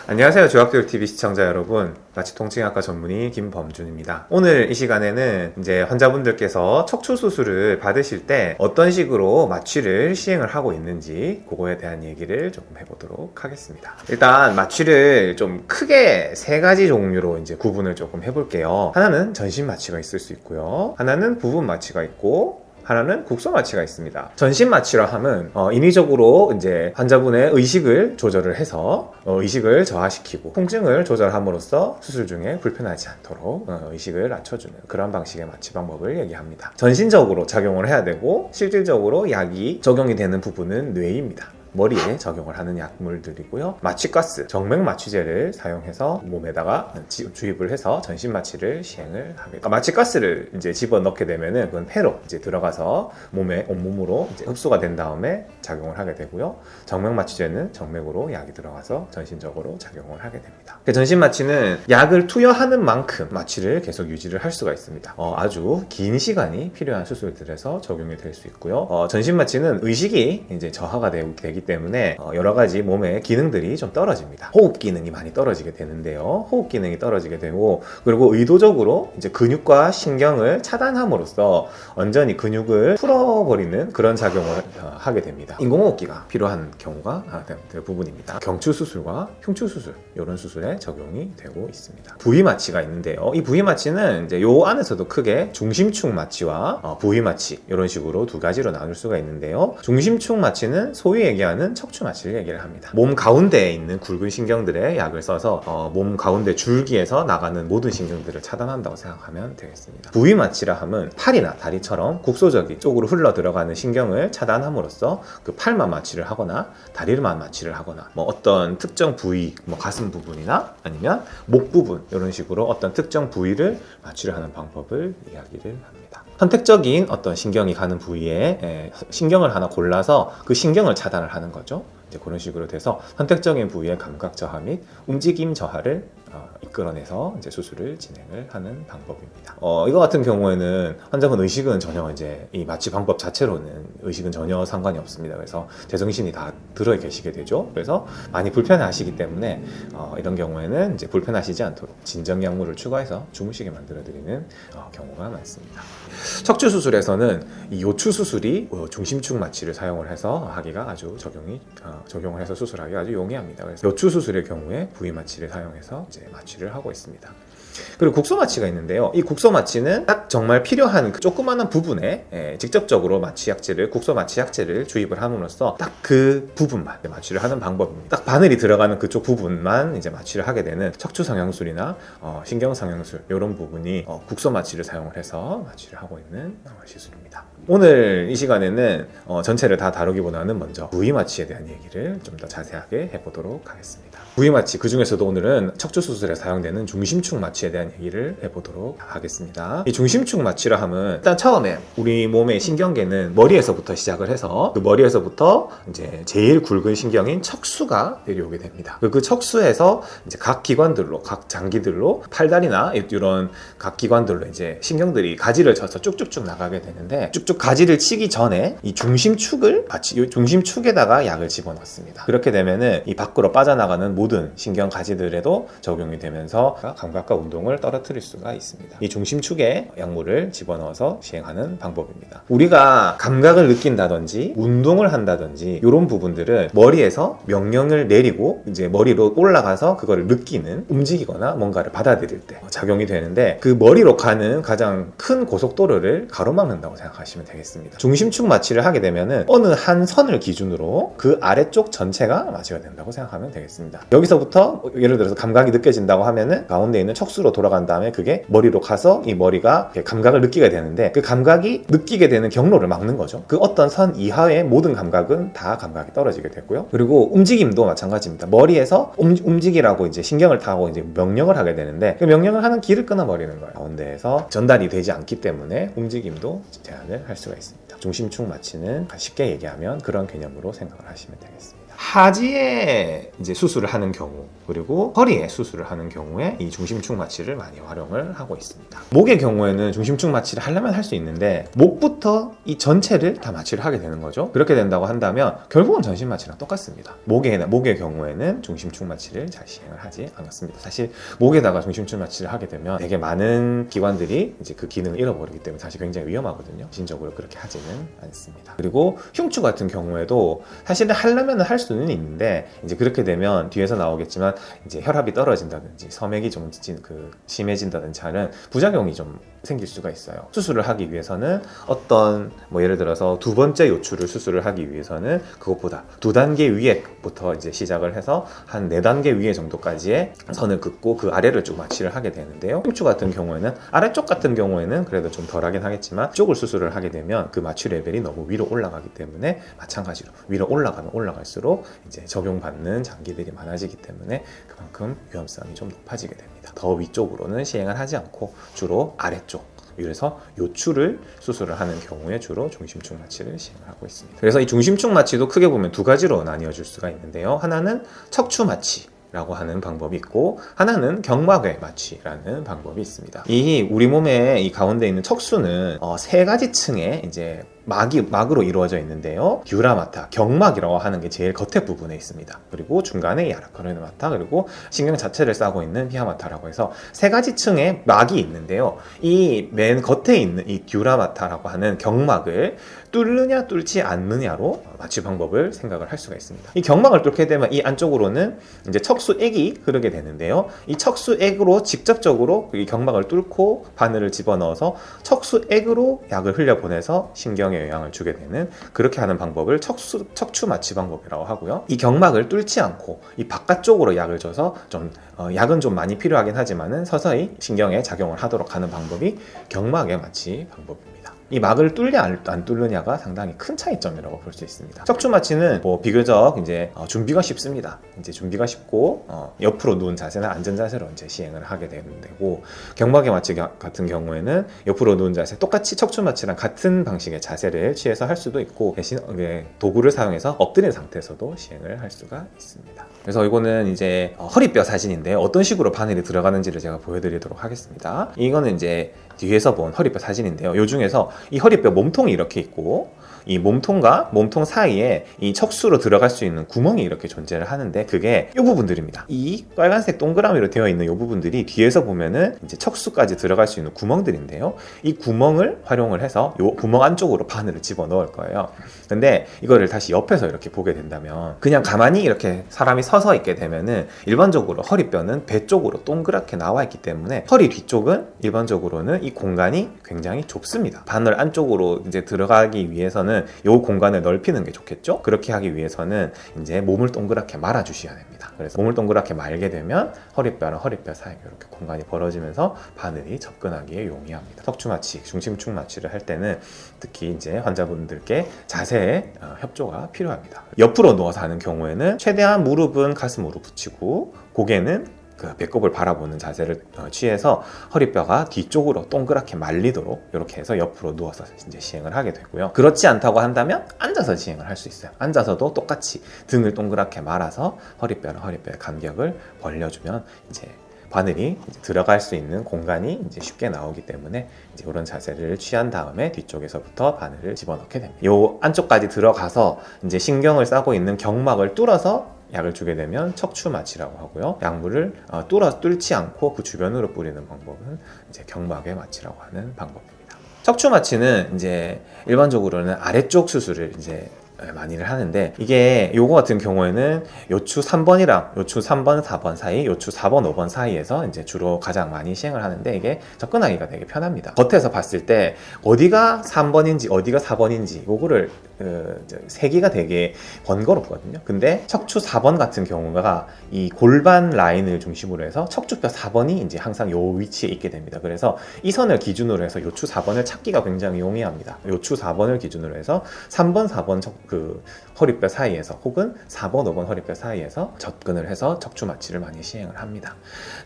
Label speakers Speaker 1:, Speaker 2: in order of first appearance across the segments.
Speaker 1: 안녕하세요. 조학교육TV 시청자 여러분. 마취통증학과 전문의 김범준입니다. 오늘 이 시간에는 이제 환자분들께서 척추수술을 받으실 때 어떤 식으로 마취를 시행을 하고 있는지 그거에 대한 얘기를 조금 해보도록 하겠습니다. 일단 마취를 좀 크게 세 가지 종류로 이제 구분을 조금 해볼게요. 하나는 전신 마취가 있을 수 있고요. 하나는 부분 마취가 있고, 하나는 국소 마취가 있습니다. 전신 마취라 함은 인위적으로 이제 환자분의 의식을 조절을 해서 의식을 저하시키고 통증을 조절함으로써 수술 중에 불편하지 않도록 의식을 낮춰주는 그런 방식의 마취 방법을 얘기합니다. 전신적으로 작용을 해야 되고 실질적으로 약이 적용이 되는 부분은 뇌입니다. 머리에 적용을 하는 약물들이고요. 마취가스, 정맥 마취제를 사용해서 몸에다가 주입을 해서 전신 마취를 시행을 합니다. 마취가스를 이제 집어넣게 되면은 그건 폐로 이제 들어가서 온몸으로 이제 흡수가 된 다음에 작용을 하게 되고요. 정맥 마취제는 정맥으로 약이 들어가서 전신적으로 작용을 하게 됩니다. 전신 마취는 약을 투여하는 만큼 마취를 계속 유지를 할 수가 있습니다. 아주 긴 시간이 필요한 수술들에서 적용이 될 수 있고요. 전신 마취는 의식이 이제 저하가 되기 때문에 여러 가지 몸의 기능들이 좀 떨어집니다. 호흡 기능이 많이 떨어지게 되는데요. 호흡 기능이 떨어지게 되고, 그리고 의도적으로 이제 근육과 신경을 차단함으로써 완전히 근육을 풀어버리는 그런 작용을 하게 됩니다. 인공호흡기가 필요한 경우가 대부분입니다. 경추 수술과 흉추 수술, 이런 수술에 적용이 되고 있습니다. 부위 마취가 있는데요. 이 부위 마취는 이제 요 안에서도 크게 중심축 마취와 부위 마취, 이런 식으로 두 가지로 나눌 수가 있는데요. 중심축 마취는 소위 얘기하는 척추 마취를 얘기를 합니다. 몸 가운데에 있는 굵은 신경들의 약을 써서 몸 가운데 줄기에서 나가는 모든 신경들을 차단한다고 생각하면 되겠습니다. 부위 마취라 함은 팔이나 다리처럼 국소적인 쪽으로 흘러 들어가는 신경을 차단함으로써 그 팔만 마취를 하거나 다리만 마취를 하거나 어떤 특정 부위, 가슴 부분이나 아니면 목 부분, 이런 식으로 어떤 특정 부위를 마취를 하는 방법을 이야기를 합니다. 선택적인 어떤 신경이 가는 부위에 신경을 하나 골라서 그 신경을 차단을 하는 거죠. 이제 그런 식으로 돼서 선택적인 부위의 감각 저하 및 움직임 저하를 이끌어내서 이제 수술을 진행을 하는 방법입니다. 이거 같은 경우에는 환자분 의식은 전혀 이제 이 마취 방법 자체로는 의식은 전혀 상관이 없습니다. 그래서 제정신이 다 들어 계시게 되죠. 그래서 많이 불편해하시기 때문에 이런 경우에는 이제 불편하시지 않도록 진정 약물을 추가해서 주무시게 만들어드리는 경우가 많습니다. 척추 수술에서는 이 요추 수술이 중심축 마취를 사용을 해서 하기가 아주 적용을 해서 수술하기가 아주 용이합니다. 그래서 요추 수술의 경우에 부위 마취를 사용해서 이제 마취를 하고 있습니다. 그리고 국소 마취가 있는데요. 이 국소 마취는 딱 정말 필요한 그 조그마한 부분에 직접적으로 국소 마취 약제를 주입을 함으로써 딱 그 부분만 마취를 하는 방법입니다. 딱 바늘이 들어가는 그쪽 부분만 이제 마취를 하게 되는 척추 성형술이나 신경 성형술, 이런 부분이 국소 마취를 사용을 해서 마취를 하고 있는 시술입니다. 오늘 이 시간에는 전체를 다 다루기보다는 먼저 부위 마취에 대한 얘기를 좀 더 자세하게 해보도록 하겠습니다. 부위 마취, 그 중에서도 오늘은 척추 수술에 사용되는 중심축 마취에 대한 얘기를 해보도록 하겠습니다. 이 중심축 마취라 함은 일단 처음에 우리 몸의 신경계는 머리에서부터 시작을 해서 그 머리에서부터 이제 제일 굵은 신경인 척수가 내려오게 됩니다. 그 척수에서 이제 각 기관들로, 각 장기들로 팔다리나 이런 각 기관들로 이제 신경들이 가지를 쳐서 쭉쭉쭉 나가게 되는데, 쭉쭉 가지를 치기 전에 이 중심축에다가 약을 집어넣습니다. 그렇게 되면은 이 밖으로 빠져나가는 모든 신경 가지들에도 적용이 되면서 감각과 운동을 떨어뜨릴 수가 있습니다. 이 중심축에 약물을 집어넣어서 시행하는 방법입니다. 우리가 감각을 느낀다든지 운동을 한다든지 이런 부분들은 머리에서 명령을 내리고 이제 머리로 올라가서 그거를 느끼는, 움직이거나 뭔가를 받아들일 때 작용이 되는데, 그 머리로 가는 가장 큰 고속도로를 가로막는다고 생각하시면 되겠습니다. 중심축 마취를 하게 되면은 어느 한 선을 기준으로 그 아래쪽 전체가 마취가 된다고 생각하면 되겠습니다. 여기서부터 예를 들어서 감각이 느껴진다고 하면은 가운데 있는 척수로 돌아간 다음에 그게 머리로 가서 이 머리가 감각을 느끼게 되는데, 그 감각이 느끼게 되는 경로를 막는 거죠. 그 어떤 선 이하의 모든 감각은 다 감각이 떨어지게 되고요. 그리고 움직임도 마찬가지입니다. 머리에서 움직이라고 이제 신경을 타고 이제 명령을 하게 되는데, 그 명령을 하는 길을 끊어버리는 거예요. 가운데에서 전달이 되지 않기 때문에 움직임도 제한을 할 수가 있습니다. 중심축 마취는 쉽게 얘기하면 그런 개념으로 생각을 하시면 되겠습니다. 하지에 이제 수술을 하는 경우, 그리고 허리에 수술을 하는 경우에 이 중심축 마취를 많이 활용을 하고 있습니다. 목의 경우에는 중심축 마취를 하려면 할 수 있는데 목부터 이 전체를 다 마취를 하게 되는 거죠. 그렇게 된다고 한다면 결국은 전신 마취랑 똑같습니다. 목의 경우에는 중심축 마취를 잘 시행을 하지 않았습니다. 사실 목에다가 중심축 마취를 하게 되면 되게 많은 기관들이 이제 그 기능을 잃어버리기 때문에 사실 굉장히 위험하거든요. 진적으로 그렇게 하지는 않습니다. 그리고 흉추 같은 경우에도 사실은 하려면 할 수는 있는데 이제 그렇게 되면 뒤에서 나오겠지만 이제 혈압이 떨어진다든지 섬액이 좀 심해진다든지 하는 부작용이 좀 생길 수가 있어요. 수술을 하기 위해서는 어떤 예를 들어서 두 번째 요추를 수술을 하기 위해서는 그것보다 2단계 위에부터 이제 시작을 해서 한 4단계 위에 정도까지의 선을 긋고 그 아래를 쭉 마취를 하게 되는데요. 흉추 같은 경우에는 아래쪽 같은 경우에는 그래도 좀 덜하긴 하겠지만 쪽을 수술을 하게 되면 그 마취 레벨이 너무 위로 올라가기 때문에 마찬가지로 위로 올라가면 올라갈수록 이제 적용받는 장기들이 많아지기 때문에 그만큼 위험성이 좀 높아지게 됩니다. 더 위쪽으로는 시행을 하지 않고 주로 아래쪽, 그래서 요추를 수술을 하는 경우에 주로 중심축 마취를 시행을 하고 있습니다. 그래서 이 중심축 마취도 크게 보면 2가지로 나뉘어질 수가 있는데요. 하나는 척추 마취 라고 하는 방법이 있고 하나는 경막외 마취라는 방법이 있습니다. 이 우리 몸의 이 가운데 있는 척수는 3가지 층의 이제 막으로 이루어져 있는데요. 듀라마타, 경막이라고 하는 게 제일 겉에 부분에 있습니다. 그리고 중간에 야라카르마타, 그리고 신경 자체를 싸고 있는 피하마타라고 해서 3가지 층의 막이 있는데요. 이 맨 겉에 있는 이 듀라마타라고 하는 경막을 뚫느냐 뚫지 않느냐로 마취 방법을 생각을 할 수가 있습니다. 이 경막을 뚫게 되면 이 안쪽으로는 이제 척수액이 흐르게 되는데요. 이 척수액으로 직접적으로 이 경막을 뚫고 바늘을 집어넣어서 척수액으로 약을 흘려보내서 신경에 영향을 주게 되는, 그렇게 하는 방법을 척추 마취 방법이라고 하고요. 이 경막을 뚫지 않고 이 바깥쪽으로 약을 줘서 약은 좀 많이 필요하긴 하지만은 서서히 신경에 작용을 하도록 하는 방법이 경막의 마취 방법입니다. 이 막을 뚫냐 안 뚫느냐가 상당히 큰 차이점이라고 볼 수 있습니다. 척추 마취는 비교적 이제 준비가 쉽습니다. 이제 준비가 쉽고 옆으로 누운 자세나 앉은 자세로 이제 시행을 하게 되는 데고, 경막의 마취 같은 경우에는 옆으로 누운 자세, 똑같이 척추 마취랑 같은 방식의 자세를 취해서 할 수도 있고 대신 도구를 사용해서 엎드린 상태에서도 시행을 할 수가 있습니다. 그래서 이거는 이제 허리뼈 사진인데 어떤 식으로 바늘이 들어가는지를 제가 보여드리도록 하겠습니다. 이거는 이제 뒤에서 본 허리뼈 사진인데요. 이 중에서 이 허리뼈 몸통이 이렇게 있고 이 몸통과 몸통 사이에 이 척수로 들어갈 수 있는 구멍이 이렇게 존재를 하는데 그게 이 부분들입니다. 이 빨간색 동그라미로 되어 있는 이 부분들이 뒤에서 보면은 이제 척수까지 들어갈 수 있는 구멍들인데요. 이 구멍을 활용을 해서 이 구멍 안쪽으로 바늘을 집어넣을 거예요. 근데 이거를 다시 옆에서 이렇게 보게 된다면 그냥 가만히 이렇게 사람이 서서 있게 되면은 일반적으로 허리뼈는 배 쪽으로 동그랗게 나와 있기 때문에 허리 뒤쪽은 일반적으로는 이 공간이 굉장히 좁습니다. 바늘 안쪽으로 이제 들어가기 위해서는 이 공간을 넓히는 게 좋겠죠? 그렇게 하기 위해서는 이제 몸을 동그랗게 말아 주셔야 됩니다. 그래서 몸을 동그랗게 말게 되면 허리뼈랑 허리뼈 사이에 이렇게 공간이 벌어지면서 바늘이 접근하기에 용이합니다. 척추 마취, 중심축 마취를 할 때는 특히 이제 환자분들께 자세의 협조가 필요합니다. 옆으로 누워서 하는 경우에는 최대한 무릎은 가슴으로 붙이고 고개는 그 배꼽을 바라보는 자세를 취해서 허리뼈가 뒤쪽으로 동그랗게 말리도록 이렇게 해서 옆으로 누워서 이제 시행을 하게 되고요. 그렇지 않다고 한다면 앉아서 시행을 할 수 있어요. 앉아서도 똑같이 등을 동그랗게 말아서 허리뼈랑 허리뼈의 간격을 벌려주면 이제 바늘이 이제 들어갈 수 있는 공간이 이제 쉽게 나오기 때문에 이제 이런 자세를 취한 다음에 뒤쪽에서부터 바늘을 집어넣게 됩니다. 요 안쪽까지 들어가서 이제 신경을 싸고 있는 경막을 뚫어서 약을 주게 되면 척추 마취라고 하고요. 약물을 뚫지 않고 그 주변으로 뿌리는 방법은 이제 경막의 마취라고 하는 방법입니다. 척추 마취는 이제 일반적으로는 아래쪽 수술을 이제 많이를 하는데 이게 요거 같은 경우에는 요추 3번이랑 요추 3번, 4번 사이, 요추 4번, 5번 사이에서 이제 주로 가장 많이 시행을 하는데 이게 접근하기가 되게 편합니다. 겉에서 봤을 때 어디가 3번인지 어디가 4번인지 요거를 세기가 되게 번거롭거든요. 근데 척추 4번 같은 경우가 이 골반 라인을 중심으로 해서 척추뼈 4번이 이제 항상 요 위치에 있게 됩니다. 그래서 이 선을 기준으로 해서 요추 4번을 찾기가 굉장히 용이합니다. 요추 4번을 기준으로 해서 3번, 4번 그 허리뼈 사이에서 혹은 4번, 5번 허리뼈 사이에서 접근을 해서 척추 마취를 많이 시행을 합니다.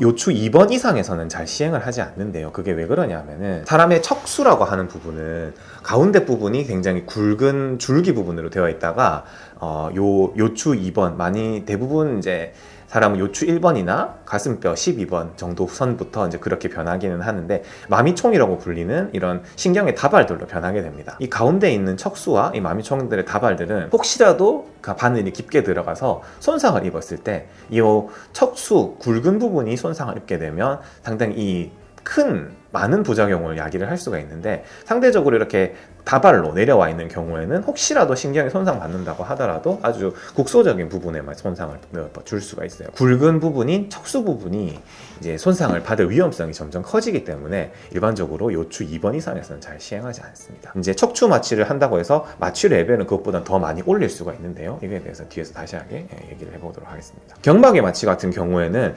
Speaker 1: 요추 2번 이상에서는 잘 시행을 하지 않는데요. 그게 왜 그러냐면은 사람의 척수라고 하는 부분은 가운데 부분이 굉장히 굵은 줄기 부분으로 되어 있다가 요추 2번 많이 대부분 이제 사람은 요추 1번이나 가슴뼈 12번 정도 선부터 이제 그렇게 변하기는 하는데 마미총이라고 불리는 이런 신경의 다발들로 변하게 됩니다. 이 가운데 있는 척수와 이 마미총들의 다발들은 혹시라도 그 바늘이 깊게 들어가서 손상을 입었을 때 이 척수 굵은 부분이 손상을 입게 되면 상당히 이 많은 부작용을 야기를 할 수가 있는데, 상대적으로 이렇게 다발로 내려와 있는 경우에는 혹시라도 신경이 손상받는다고 하더라도 아주 국소적인 부분에만 손상을 줄 수가 있어요. 굵은 부분인 척수 부분이 이제 손상을 받을 위험성이 점점 커지기 때문에 일반적으로 요추 2번 이상에서는 잘 시행하지 않습니다. 이제 척추 마취를 한다고 해서 마취 레벨은 그것보다 더 많이 올릴 수가 있는데요. 이거에 대해서 뒤에서 다시 얘기를 해보도록 하겠습니다. 경막의 마취 같은 경우에는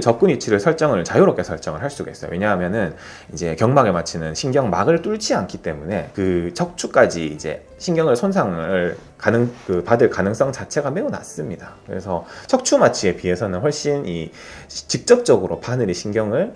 Speaker 1: 접근 위치를 자유롭게 설정을 할 수가 있어요. 왜냐하면은 이제 경막의 마취는 신경막을 뚫지 않기 때문에 그 척추까지 이제 신경을 손상을 받을 가능성 자체가 매우 낮습니다. 그래서 척추 마취에 비해서는 훨씬 직접적으로 바늘이 신경을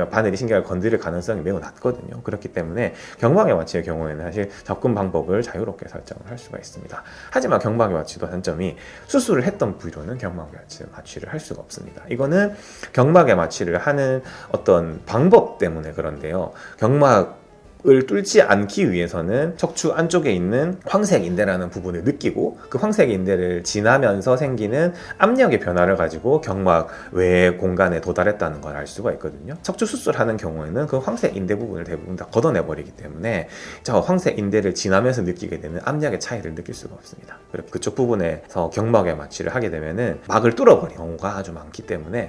Speaker 1: 바늘이 신경을 건드릴 가능성이 매우 낮거든요. 그렇기 때문에 경막의 마취의 경우에는 사실 접근 방법을 자유롭게 설정을 할 수가 있습니다. 하지만 경막의 마취도 단점이 수술을 했던 부위로는 경막의 마취를 할 수가 없습니다. 이거는 경막의 마취를 하는 어떤 방법 때문에 그런데요. 경막을 뚫지 않기 위해서는 척추 안쪽에 있는 황색인대라는 부분을 느끼고 그 황색인대를 지나면서 생기는 압력의 변화를 가지고 경막 외의 공간에 도달했다는 걸 알 수가 있거든요. 척추 수술하는 경우에는 그 황색인대 부분을 대부분 다 걷어내버리기 때문에 저 황색인대를 지나면서 느끼게 되는 압력의 차이를 느낄 수가 없습니다. 그리고 그쪽 부분에서 경막의 마취를 하게 되면은 막을 뚫어버리는 경우가 아주 많기 때문에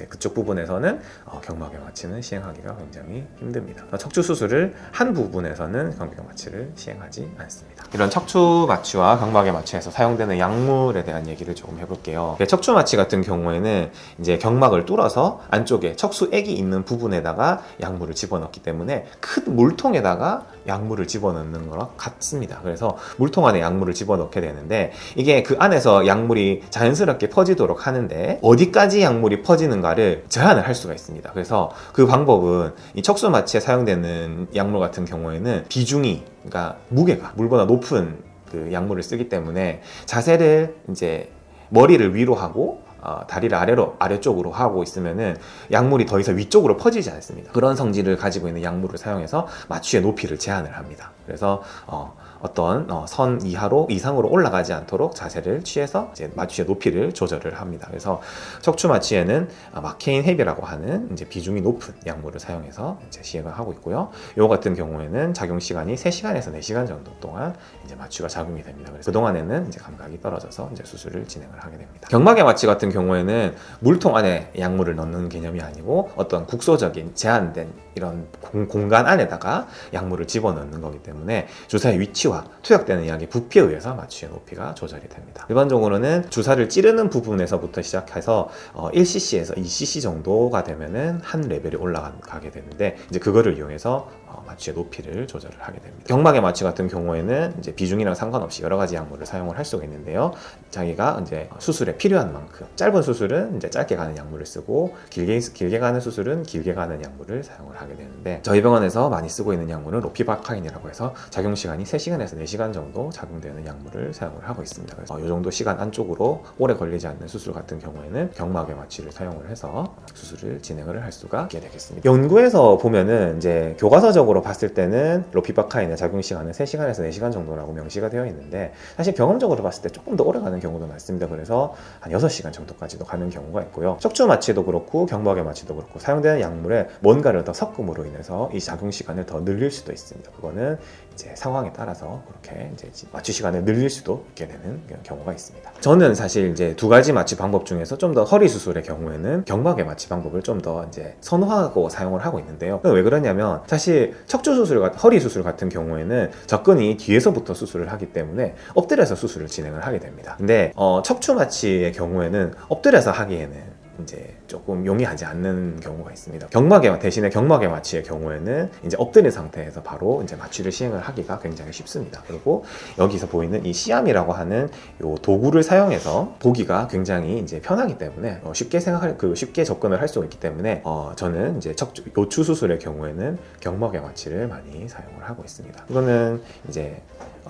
Speaker 1: 그쪽 부분에서는 경막의 마취는 시행하기가 굉장히 힘듭니다. 척추 수술을 한 부분에서는 경막의 마취를 시행하지 않습니다. 이런 척추 마취와 경막의 마취에서 사용되는 약물에 대한 얘기를 조금 해볼게요. 척추 마취 같은 경우에는 이제 경막을 뚫어서 안쪽에 척수액이 있는 부분에다가 약물을 집어넣기 때문에 큰 물통에다가 약물을 집어넣는 거랑 같습니다. 그래서 물통 안에 약물을 집어넣게 되는데 이게 그 안에서 약물이 자연스럽게 퍼지도록 하는데 어디까지 약물이 퍼지는가를 제한을 할 수가 있습니다. 그래서 그 방법은 이 척수 마취에 사용되는 약물 같은 경우에는 그러니까 무게가 물보다 높은 그 약물을 쓰기 때문에 자세를 이제 머리를 위로 하고 다리를 아래쪽으로 하고 있으면은 약물이 더 이상 위쪽으로 퍼지지 않습니다. 그런 성질을 가지고 있는 약물을 사용해서 마취의 높이를 제한을 합니다. 그래서 어떤 선 이상으로 올라가지 않도록 자세를 취해서 이제 마취의 높이를 조절을 합니다. 그래서 척추 마취에는 마케인 헤비라고 하는 이제 비중이 높은 약물을 사용해서 이제 시행을 하고 있고요. 요 같은 경우에는 작용 시간이 3시간에서 4시간 정도 동안 이제 마취가 작용이 됩니다. 그래서 그동안에는 이제 감각이 떨어져서 이제 수술을 진행을 하게 됩니다. 경막의 마취 같은 경우에는 물통 안에 약물을 넣는 개념이 아니고 어떤 국소적인 제한된 이런 공간 안에다가 약물을 집어넣는 거기 때문에 주사의 위치와 투약되는 약의 부피에 의해서 마취의 높이가 조절이 됩니다. 일반적으로는 주사를 찌르는 부분에서부터 시작해서 1cc에서 2cc 정도가 되면은 한 레벨이 올라가게 되는데 이제 그거를 이용해서 마취의 높이를 조절을 하게 됩니다. 경막의 마취 같은 경우에는 이제 비중이랑 상관없이 여러 가지 약물을 사용을 할 수가 있는데요. 자기가 이제 수술에 필요한 만큼 짧은 수술은 이제 짧게 가는 약물을 쓰고 길게 가는 수술은 길게 가는 약물을 사용을 하게 되는데 저희 병원에서 많이 쓰고 있는 약물은 로피바카인이라고 해서 작용 시간이 3시간에서 4시간 정도 작용되는 약물을 사용을 하고 있습니다. 그래서 이 정도 시간 안쪽으로 오래 걸리지 않는 수술 같은 경우에는 경막의 마취를 사용을 해서 수술을 진행을 할 수가 있게 되겠습니다. 연구에서 보면은 이제 교과서적으로 봤을 때는 로피바카인의 작용 시간은 3시간에서 4시간 정도라고 명시가 되어 있는데 사실 경험적으로 봤을 때 조금 더 오래 가는 경우도 많습니다. 그래서 한 6시간 정도까지도 가는 경우가 있고요. 척추 마취도 그렇고 경막의 마취도 그렇고 사용되는 약물에 뭔가를 더 섞음으로 인해서 이 작용 시간을 더 늘릴 수도 있습니다. 그거는 이제 상황에 따라서 그렇게 이제 마취 시간을 늘릴 수도 있게 되는 경우가 있습니다. 저는 사실 이제 두 가지 마취 방법 중에서 좀 더 허리 수술의 경우에는 경막의 마취 방법을 좀 더 이제 선호하고 사용을 하고 있는데요. 왜 그러냐면 사실 척추 수술 허리 수술 같은 경우에는 접근이 뒤에서부터 수술을 하기 때문에 엎드려서 수술을 진행을 하게 됩니다. 근데 척추 마취의 경우에는 엎드려서 하기에는 이제 조금 용이하지 않는 경우가 있습니다. 대신에 경막의 마취의 경우에는 이제 엎드린 상태에서 바로 이제 마취를 시행을 하기가 굉장히 쉽습니다. 그리고 여기서 보이는 이 시암이라고 하는 요 도구를 사용해서 보기가 굉장히 이제 편하기 때문에 쉽게 접근을 할 수 있기 때문에 저는 이제 요추 수술의 경우에는 경막의 마취를 많이 사용을 하고 있습니다. 이거는 이제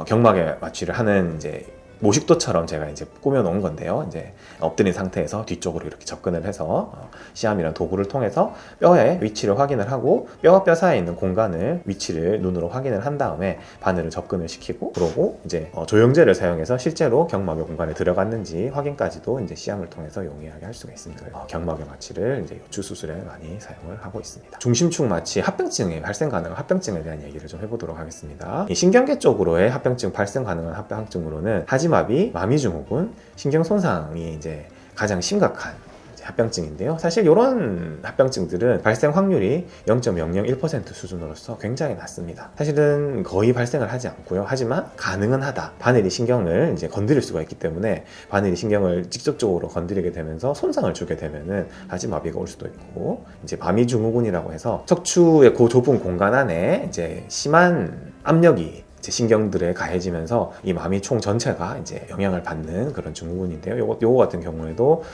Speaker 1: 경막의 마취를 하는 이제 모식도처럼 제가 이제 꾸며 놓은 건데요. 이제 엎드린 상태에서 뒤쪽으로 이렇게 접근을 해서 시암이라는 도구를 통해서 뼈의 위치를 확인을 하고 뼈와 뼈 사이에 있는 공간을 위치를 눈으로 확인을 한 다음에 바늘을 접근을 시키고 그러고 이제 조영제를 사용해서 실제로 경막의 공간에 들어갔는지 확인까지도 이제 시암을 통해서 용이하게 할 수가 있습니다. 경막의 마취를 이제 요추 수술에 많이 사용을 하고 있습니다. 중심축 마취 합병증에 발생 가능한 합병증에 대한 얘기를 좀 해보도록 하겠습니다. 이 신경계 쪽으로의 합병증 발생 가능한 합병증으로는 하지마비, 마미증후군, 신경 손상이 이제 가장 심각한 합병증인데요. 사실 이런 합병증들은 발생 확률이 0.001% 수준으로서 굉장히 낮습니다. 사실은 거의 발생을 하지 않고요. 하지만 가능은 하다. 바늘이 신경을 이제 건드릴 수가 있기 때문에 바늘이 신경을 직접적으로 건드리게 되면서 손상을 주게 되면은 하지마비가 올 수도 있고, 이제 마미증후군이라고 해서 척추의 그 좁은 공간 안에 이제 심한 압력이 신경들에 가해지면서 이 마미총 전체가 이제 영향을 받는 그런 증후군인데요. 요거 같은 경우에도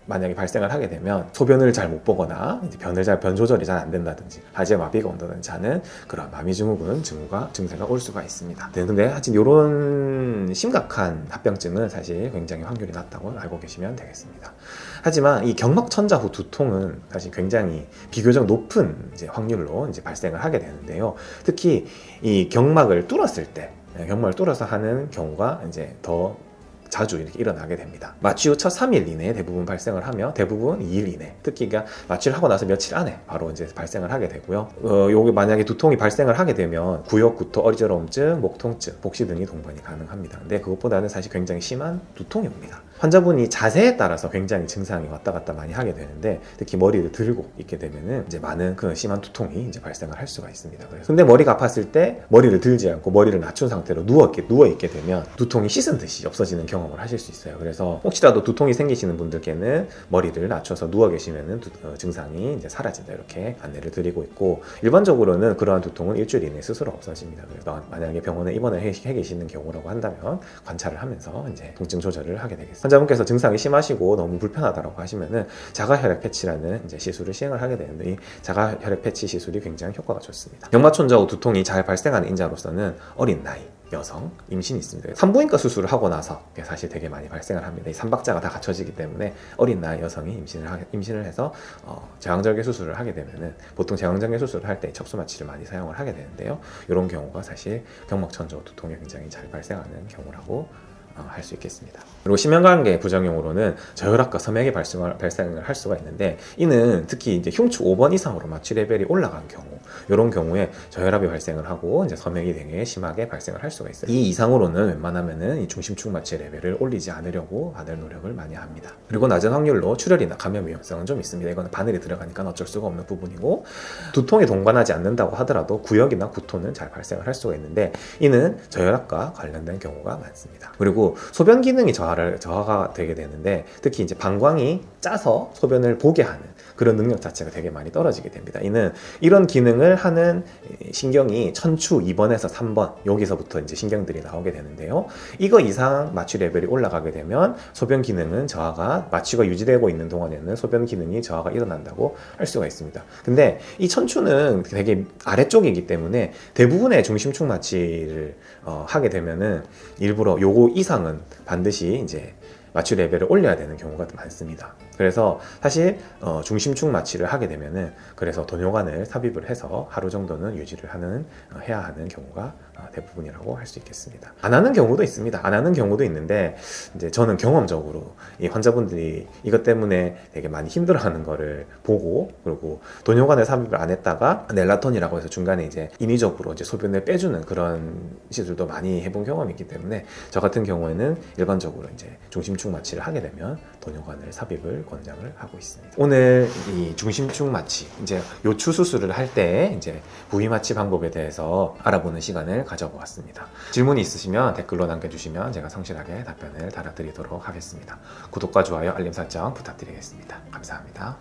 Speaker 1: 만약에 발생을 하게 되면 소변을 잘 못 보거나 이제 변 조절이 잘 안 된다든지 하지마비가 온다든지 하는 그런 마미증후군 증세가 올 수가 있습니다. 근데 하여튼 이런 심각한 합병증은 사실 굉장히 확률이 낮다고 알고 계시면 되겠습니다. 하지만 이 경막천자 후 두통은 사실 굉장히 비교적 높은 이제 확률로 이제 발생을 하게 되는데요. 특히 이 경막을 뚫었을 때, 경막을 뚫어서 하는 경우가 이제 더 자주 이렇게 일어나게 됩니다. 마취 후 첫 3일 이내에 대부분 발생을 하며 대부분 2일 이내, 특히 마취를 하고 나서 며칠 안에 바로 이제 발생을 하게 되고요. 요게 만약에 두통이 발생을 하게 되면 구역, 구토, 어지러움증, 목 통증, 복시 등이 동반이 가능합니다. 근데 그것보다는 사실 굉장히 심한 두통이 옵니다. 환자분이 자세에 따라서 굉장히 증상이 왔다 갔다 많이 하게 되는데, 특히 머리를 들고 있게 되면은 이제 많은 그 심한 두통이 이제 발생을 할 수가 있습니다. 그래서 근데 머리가 아팠을 때 머리를 들지 않고 머리를 낮춘 상태로 누워 있게 되면 두통이 씻은 듯이 없어지는 경험을 하실 수 있어요. 그래서 혹시라도 두통이 생기시는 분들께는 머리를 낮춰서 누워 계시면은 증상이 이제 사라진다, 이렇게 안내를 드리고 있고, 일반적으로는 그러한 두통은 일주일 이내에 스스로 없어집니다. 그래서 만약에 병원에 입원을 해 계시는 경우라고 한다면 관찰을 하면서 이제 통증 조절을 하게 되겠습니다. 환자분께서 증상이 심하시고 너무 불편하다고 하시면은 자가혈액 패치라는 이제 시술을 시행을 하게 되는데, 이 자가혈액 패치 시술이 굉장히 효과가 좋습니다. 경막촌자 후 두통이 잘 발생하는 인자로서는 어린 나이, 여성, 임신이 있습니다. 산부인과 수술을 하고 나서 사실 되게 많이 발생을 합니다. 이 삼박자가 다 갖춰지기 때문에 어린 나이 여성이 임신을 해서 제왕절개 수술을 하게 되면은, 보통 제왕절개 수술을 할 때 척수 마취를 많이 사용을 하게 되는데요. 이런 경우가 사실 경막천자 후 두통이 굉장히 잘 발생하는 경우라고 할 수 있겠습니다. 그리고 심혈관계 부작용으로는 저혈압과 섬액이 발생을 할 수가 있는데, 이는 특히 이제 흉추 5번 이상으로 마취 레벨이 올라간 경우, 이런 경우에 저혈압이 발생을 하고 이제 섬액이 되게 심하게 발생을 할 수가 있어요. 이 이상으로는 웬만하면은 이 중심축 마취 레벨을 올리지 않으려고 다들 노력을 많이 합니다. 그리고 낮은 확률로 출혈이나 감염 위험성은 좀 있습니다. 이거는 바늘이 들어가니까 어쩔 수가 없는 부분이고, 두통이 동반하지 않는다고 하더라도 구역이나 구토는 잘 발생을 할 수가 있는데, 이는 저혈압과 관련된 경우가 많습니다. 그리고 소변 기능이 저하가 되게 되는데, 특히 이제 방광이 짜서 소변을 보게 하는 그런 능력 자체가 되게 많이 떨어지게 됩니다. 이는 이런 기능을 하는 신경이 천추 2번에서 3번, 여기서부터 이제 신경들이 나오게 되는데요. 이거 이상 마취 레벨이 올라가게 되면 소변 기능은 저하가, 마취가 유지되고 있는 동안에는 소변 기능이 저하가 일어난다고 할 수가 있습니다. 근데 이 천추는 되게 아래쪽이기 때문에 대부분의 중심축 마취를 하게 되면은 일부러 요거 이상은 반드시 이제 마취 레벨을 올려야 되는 경우가 많습니다. 그래서 사실 중심축 마취를 하게 되면은, 그래서 도뇨관을 삽입을 해서 하루 정도는 유지를 해야 하는 경우가 대부분이라고 할 수 있겠습니다. 안 하는 경우도 있습니다. 안 하는 경우도 있는데, 이제 저는 경험적으로 이 환자분들이 이것 때문에 되게 많이 힘들어하는 거를 보고, 그리고 도뇨관을 삽입을 안 했다가 넬라톤이라고 해서 중간에 이제 인위적으로 이제 소변을 빼주는 그런 시술도 많이 해본 경험이 있기 때문에, 저 같은 경우에는 일반적으로 이제 중심축 마취를 하게 되면 도뇨관을 삽입을 권장을 하고 있습니다. 오늘 이 중심축 마취, 이제 요추 수술을 할 때 이제 부위 마취 방법에 대해서 알아보는 시간을 가져보았습니다. 질문이 있으시면 댓글로 남겨주시면 제가 성실하게 답변을 달아드리도록 하겠습니다. 구독과 좋아요, 알림 설정 부탁드리겠습니다. 감사합니다.